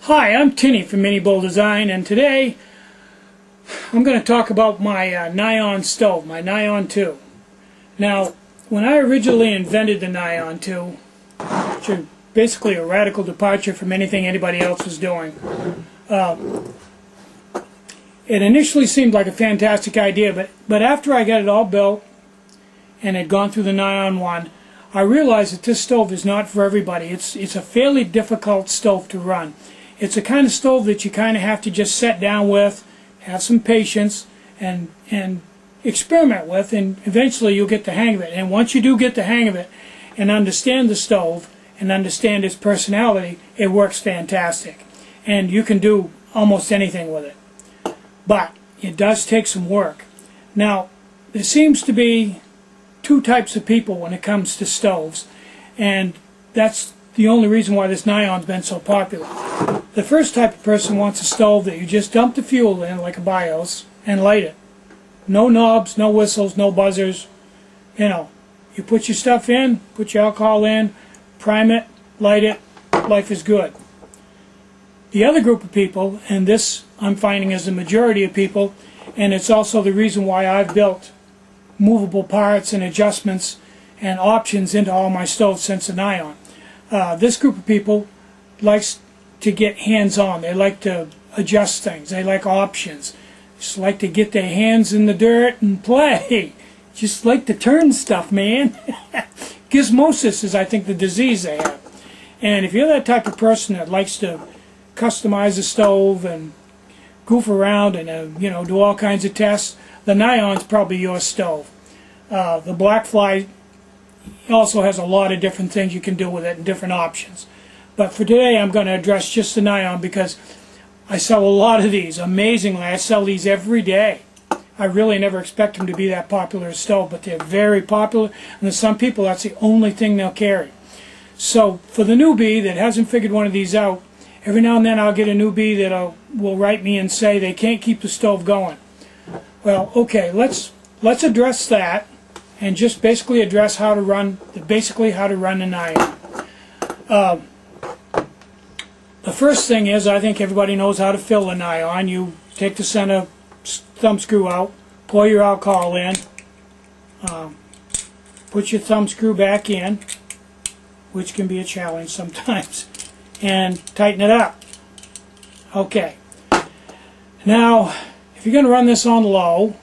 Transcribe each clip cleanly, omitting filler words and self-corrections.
Hi, I'm Tinny from Mini Bowl Design, and today I'm going to talk about my NION stove, my NION 2. Now, when I originally invented the NION 2, which is basically a radical departure from anything anybody else was doing, it initially seemed like a fantastic idea, but after I got it all built and had gone through the NION 1, I realized that this stove is not for everybody. It's a fairly difficult stove to run. It's a kind of stove that you kind of have to just sit down with, have some patience, and experiment with, and eventually you'll get the hang of it. And once you do get the hang of it and understand the stove and understand its personality, it works fantastic. And you can do almost anything with it. But it does take some work. Now, there seems to be two types of people when it comes to stoves, and that's the only reason why this NION's been so popular. The first type of person wants a stove that you just dump the fuel in, like a BIOS, and light it. No knobs, no whistles, no buzzers. You know, you put your stuff in, put your alcohol in, prime it, light it, life is good. The other group of people, and this I'm finding is the majority of people, and it's also the reason why I've built movable parts and adjustments and options into all my stoves since the NION. This group of people likes to get hands-on. They like to adjust things. They like options. Just like to get their hands in the dirt and play. Just like to turn stuff, man. Gizmosis is, I think, the disease they have. And if you're that type of person that likes to customize a stove and goof around and you know, do all kinds of tests, the NION's probably your stove. The Blackfly also has a lot of different things you can do with it and different options. But for today I'm going to address just the NION because I sell a lot of these. Amazingly, I sell these every day. I really never expect them to be that popular a stove, but they're very popular, and to some people that's the only thing they'll carry. So for the newbie that hasn't figured one of these out, every now and then I'll get a newbie that will write me and say they can't keep the stove going. Well, okay, let's address that and just basically address how to run the NION. The first thing is, I think everybody knows how to fill a NION. You take the center thumb screw out, pour your alcohol in, put your thumb screw back in, which can be a challenge sometimes, and tighten it up. Okay. Now, if you're going to run this on low,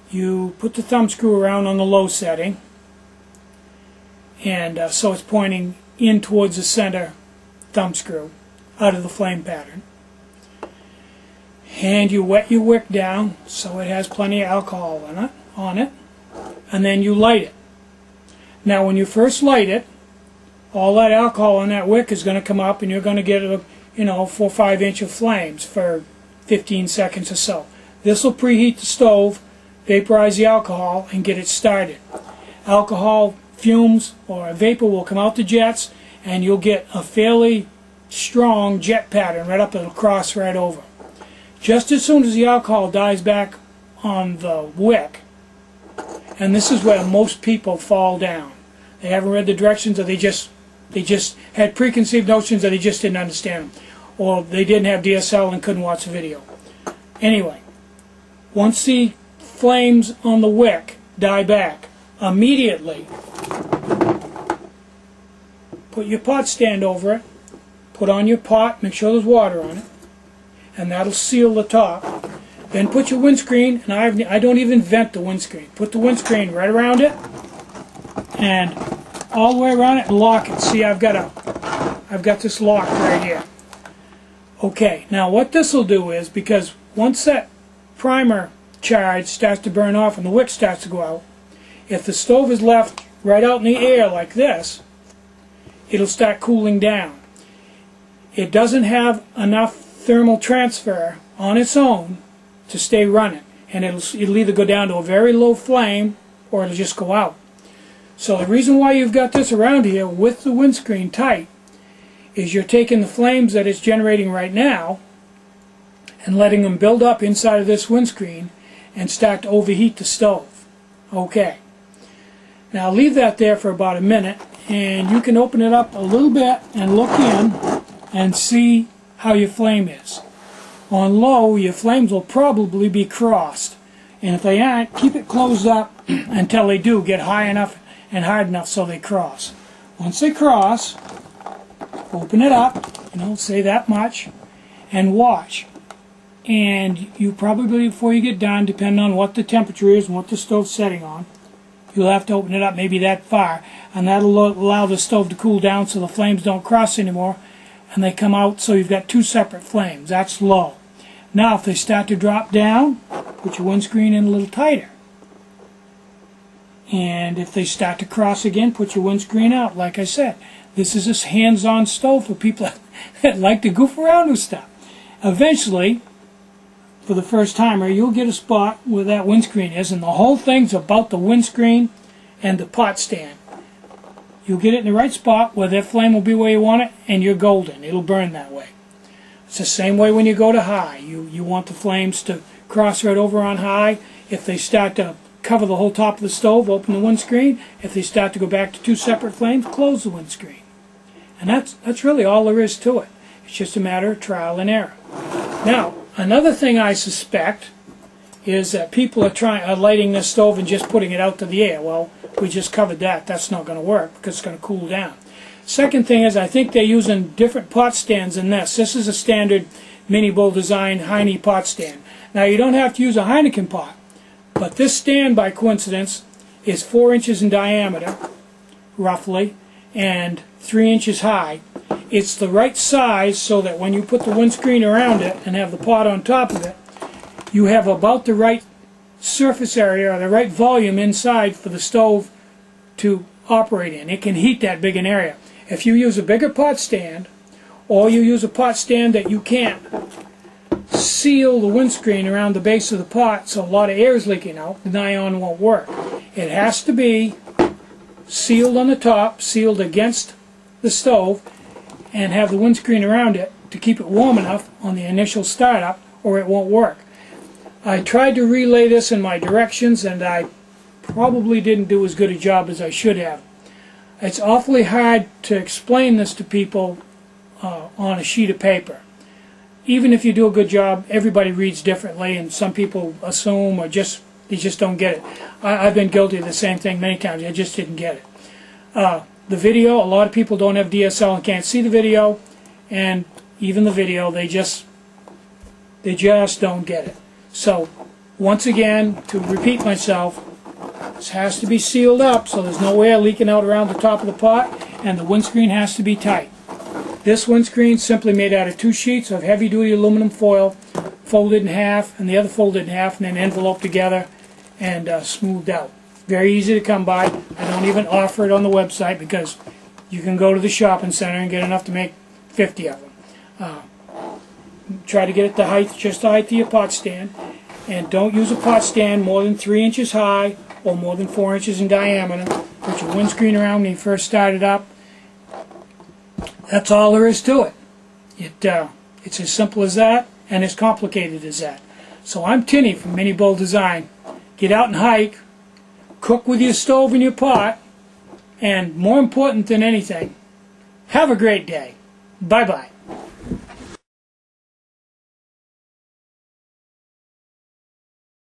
you put the thumb screw around on the low setting, and so it's pointing in towards the center thumb screw out of the flame pattern. And you wet your wick down so it has plenty of alcohol on it, and then you light it. Now when you first light it, all that alcohol in that wick is going to come up, and you're going to get 4 or 5 inch of flames for 15 seconds or so. This will preheat the stove, vaporize the alcohol, and get it started. Alcohol fumes or vapor will come out the jets, and you'll get a fairly strong jet pattern right up. It'll cross right over. Just as soon as the alcohol dies back on the wick, and this is where most people fall down. They haven't read the directions, or they just had preconceived notions, or they just didn't understand them, or they didn't have DSL and couldn't watch the video. Anyway, once the flames on the wick die back, immediately put your pot stand over it, put on your pot, make sure there's water on it, and that'll seal the top. Then put your windscreen, and I don't even vent the windscreen. Put the windscreen right around it, and all the way around it, and lock it. See, I've got this locked right here. Okay, now what this will do is, because once that primer charge starts to burn off and the wick starts to go out, if the stove is left right out in the air like this, it'll start cooling down. It doesn't have enough thermal transfer on its own to stay running, and it'll either go down to a very low flame or it'll just go out. So the reason why you've got this around here with the windscreen tight is you're taking the flames that it's generating right now and letting them build up inside of this windscreen and start to overheat the stove. Okay. Now leave that there for about a minute, and you can open it up a little bit and look in and see how your flame is. On low, your flames will probably be crossed. And if they aren't, keep it closed up until they do get high enough and hard enough so they cross. Once they cross, open it up, say that much, and watch. And you probably, before you get done, depending on what the temperature is and what the stove's setting on, you'll have to open it up maybe that far, and that'll allow the stove to cool down so the flames don't cross anymore, and they come out so you've got two separate flames. That's low. Now if they start to drop down, put your windscreen in a little tighter. And if they start to cross again, put your windscreen out. Like I said, this is a hands-on stove for people that like to goof around with stuff. Eventually, for the first timer, you'll get a spot where that windscreen is, and the whole thing's about the windscreen and the pot stand. You'll get it in the right spot where that flame will be where you want it, and you're golden. It'll burn that way. It's the same way when you go to high. You want the flames to cross right over on high. If they start to cover the whole top of the stove, open the windscreen. If they start to go back to two separate flames, close the windscreen. And that's really all there is to it. It's just a matter of trial and error. Now, another thing I suspect is that people are lighting this stove and just putting it out to the air. Well, we just covered that. That's not going to work because it's going to cool down. Second thing is I think they're using different pot stands than this. This is a standard Mini Bull design Heine pot stand. Now, you don't have to use a Heineken pot, but this stand, by coincidence, is 4 inches in diameter, roughly, and 3 inches high. It's the right size so that when you put the windscreen around it and have the pot on top of it, you have about the right surface area or the right volume inside for the stove to operate in. It can heat that big an area. If you use a bigger pot stand, or you use a pot stand that you can't seal the windscreen around the base of the pot so a lot of air is leaking out, the NION won't work. It has to be sealed on the top, sealed against the stove, and have the windscreen around it to keep it warm enough on the initial startup, or it won't work. I tried to relay this in my directions, and I probably didn't do as good a job as I should have. It's awfully hard to explain this to people on a sheet of paper. Even if you do a good job, everybody reads differently, and some people assume or they just don't get it. I've been guilty of the same thing many times. I just didn't get it. The video, a lot of people don't have DSL and can't see the video, and even the video, they just don't get it. So, once again, to repeat myself, this has to be sealed up so there's no air leaking out around the top of the pot, and the windscreen has to be tight. This windscreen simply made out of 2 sheets of heavy-duty aluminum foil, folded in half, and the other folded in half, and then enveloped together and smoothed out. Very easy to come by. I don't even offer it on the website because you can go to the shopping center and get enough to make 50 of them. Try to get it the height, just the height of your pot stand, and don't use a pot stand more than 3 inches high or more than 4 inches in diameter. Put your windscreen around when you first start it up. That's all there is to it. It's as simple as that and as complicated as that. So I'm Tinny from Mini Bull Design. Get out and hike, cook with your stove and your pot, and more important than anything, have a great day. Bye-bye.